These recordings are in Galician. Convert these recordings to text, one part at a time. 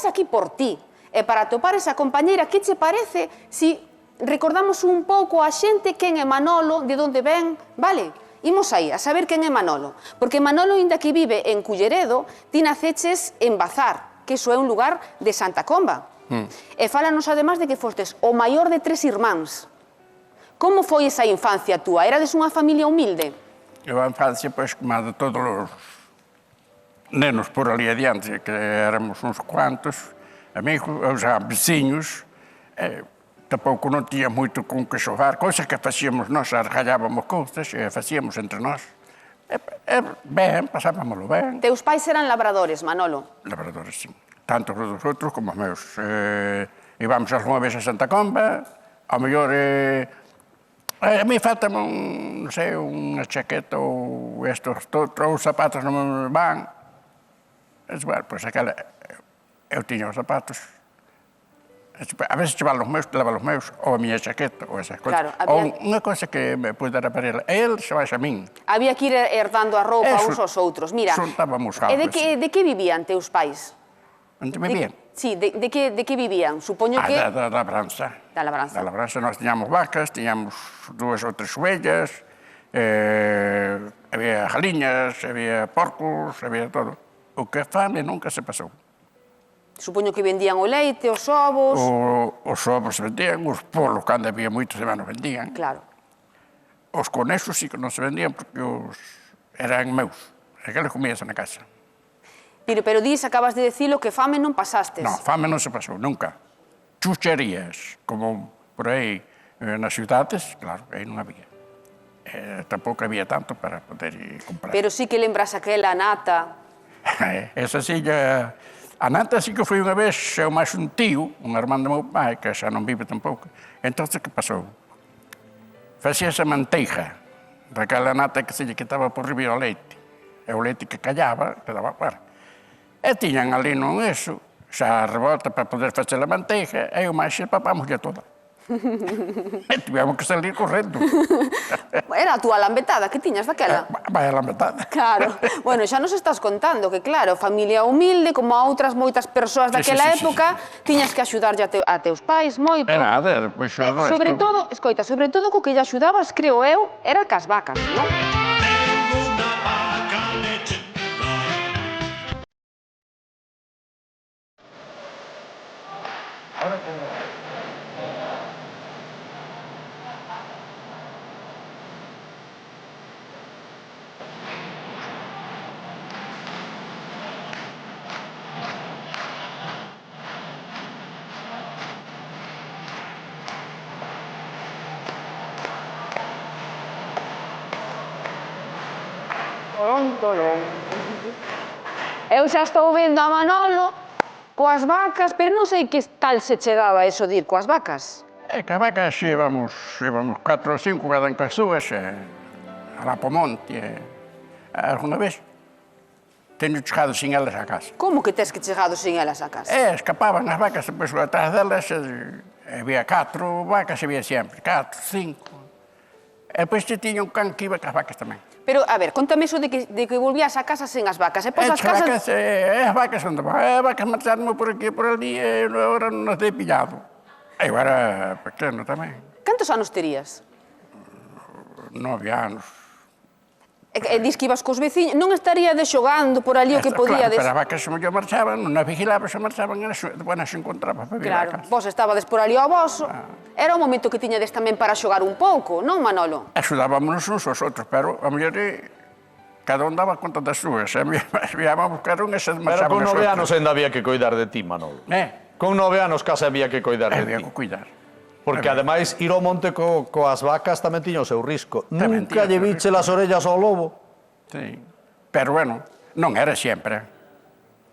estás aquí por ti, e para atopar esa compañeira, que che parece si recordamos un pouco a xente quen é Manolo, de onde ven, vale? Imos aí, a saber quen é Manolo. Porque Manolo, inda que vive en Culleredo, ti naceches en Bazar, que iso é un lugar de Santa Comba. E fálanos, además, de que fostes o maior de 3 irmáns. Como foi esa infancia túa? Erades unha familia humilde? Eu a infancia, pois, como a de todos os nenos por ali adiante, que éramos uns cuantos, amigos, ou já vizinhos, tampouco non tinha moito con que xogar, cousas que facíamos nós, argallábamos cousas e facíamos entre nós. Ben, pasábamoslo ben. Teus pais eran labradores, Manolo? Labradores, sim. Tanto os dos outros como os meus. Íbamos algunha vez a Santa Comba, ao mellor... A mí falta, non sei, unha chaqueta ou estos outros zapatos non me van. Bueno, pois aquela... Eu tiña os zapatos. A veces levaba os meus, ou a miña chaqueta, ou esas cousas. Ou unha cosa que me pudera para ele. Ele se vai a min. Había que ir herdando a roupa uns aos outros. Mira, e de que vivían teus pais? Onde vivían? Sí, de que vivían? Supoño que... Da labranza. Da labranza. Da labranza. Nós tiñamos vacas, tiñamos 2 ou 3 ovellas, había galiñas, había porcos, había todo. O que fame nunca se pasou. Supoño que vendían o leite, os ovos... Os ovos se vendían, os polos, cando había moitos, se non vendían. Claro. Os conexos sí que non se vendían porque eran meus. Aqueles comías na casa. Pero dis, acabas de dicilo, que fame non pasastes. Non, fame non se pasou, nunca. Chucherías, como por aí nas ciudades, claro, aí non había. Tampouco había tanto para poder comprar. Pero sí que lembras aquela nata. Esa sí, a nata sí que foi unha vez, eu máis un tío, un irmán do meu pai, que xa non vive tampouco. Entón, que pasou? Facía esa manteija daquela nata que se lle quitaba por riba o leite. E o leite que callaba, quedaba fora. E tiñan ali non eso, xa a revolta para poder facer a manteja, e o máis papámoslle toda. E tivemos que salir correndo. Era a túa lambetada que tiñas daquela? Vai a lambetada. Claro. Bueno, xa nos estás contando que, claro, familia humilde, como a outras moitas persoas daquela época, tiñas que axudarlle a teus pais moito. E nada, pois o resto... Sobre todo, escoita, sobre todo co que lle axudabas, creo eu, era cas vacas, non? Eu xa estou vendo a Manolo coas vacas, pero non sei que tal se chegaba eso de ir coas vacas. É que a vacas íbamos 4 ou 5 cada en cas súas, a la Pomonte, alguna vez teño chegado sin elas a casa. Como que tes que chegado sin elas a casa? Escapaban as vacas, depois atrás delas, había 4 vacas, había sempre, 4, 5. E depois tiña un can que iba cas vacas tamén. Pero, a ver, contame iso de que volvías a casa sen as vacas. E as casas... As vacas onde van? As vacas marcharon por aquí e por ali e agora non as dei pillado. Eu era pequeno tamén. Cantos anos terías? 9 anos. E dis que ibas cos veciños, non estaríades xogando por ali o que podíades... Claro, pero as vacas se mellor marchaban, non as vigilabas, se marchaban, bueno, se encontraba para vir a casa. Claro, vos estabades por ali ao voso, era o momento que tiñades tamén para xogar un pouco, non, Manolo? Axudábamos uns aos outros, pero a mellor cada un daba conta das súas, e víamos buscar un e se marchaban os outros. Pero con 9 anos ainda había que coidar de ti, Manolo. Con 9 anos case había que coidar de ti. Había que cuidar. Porque, ademais, ir ao monte coas vacas tamén tiña o seu risco. Nunca lle viche las orellas ao lobo. Sí, pero bueno, non era sempre.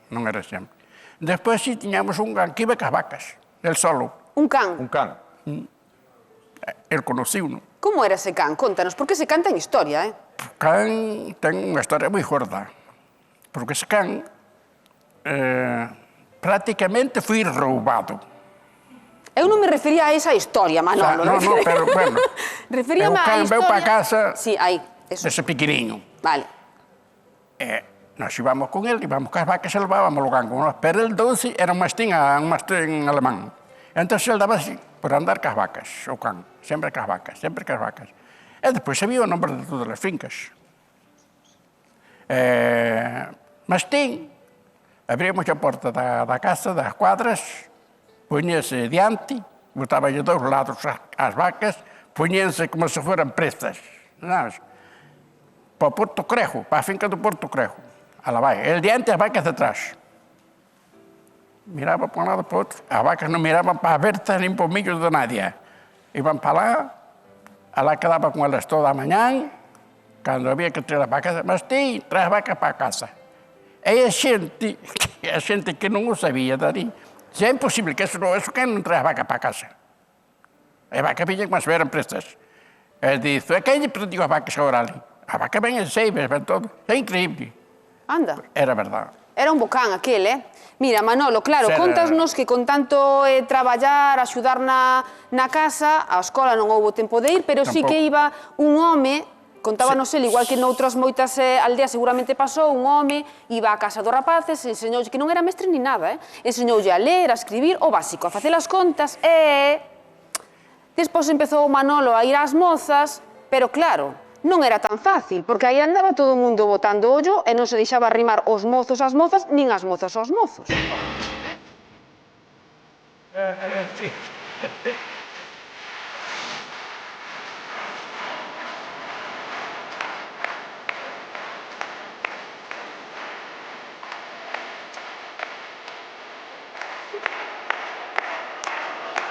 Non era sempre. Despois sí tiñamos un can que iba cas vacas, el solo. Un can? Un can. El conociuno. Como era ese can? Contanos, porque ese can ten historia, O can ten unha historia moi gorda. Porque ese can prácticamente foi roubado. Eu non me refería a esa historia, Manolo. Non, pero, bueno. Referíame a historia... O can veu para casa sí, aí, eso. dese pequeniño. Vale. Nós íbamos con él, íbamos cas vacas e levábamos o gan con nós. Pero el 12 era un mastín alemán. Entón, ele daba así, por andar cas vacas, o can. Sempre cas vacas, sempre cas vacas. E depois sabía o nombre de todas as fincas. Mastín, abríamos a porta da casa, das cuadras, poñese diante, botaba de dois lados as vacas, poñense como se foran prestas, sabes? Para o Porto Crejo, para a finca do Porto Crejo. Alá vai, el diante, as vacas de atrás. Miraba para um lado e para o outro. As vacas não miravam para a Berta nem para o milho de nadie. Iam para lá quedava com elas toda a manhã, quando havia que tirar as vacas, mas traz as vacas para a casa. E a gente que não o sabia dali, dizia, é impossível que isso quem não traz as vacas para a casa. As vacas vinham como se eram prestas. Ele disse, quem lhe prendiu as vacas agora ali? As vacas vêm as seivas, vêm todo. É incrível. Anda. Era verdade. Era un bocán aquel, Mira, Manolo, claro, contasnos que con tanto traballar, axudar na casa, a escola non houbo tempo de ir, pero sí que iba un home, contábanos el, igual que noutras moitas aldeas seguramente pasou, un home iba á casa dos rapaces, enseñoulle que non era mestre ni nada, enseñoulle a ler, a escribir, o básico, a facer as contas, e despois empezou Manolo a ir ás mozas, pero claro, non era tan fácil, porque aí andaba todo o mundo botando ollo e non se deixaba arrimar os mozos ás mozas, nin as mozas aos mozos. Sí.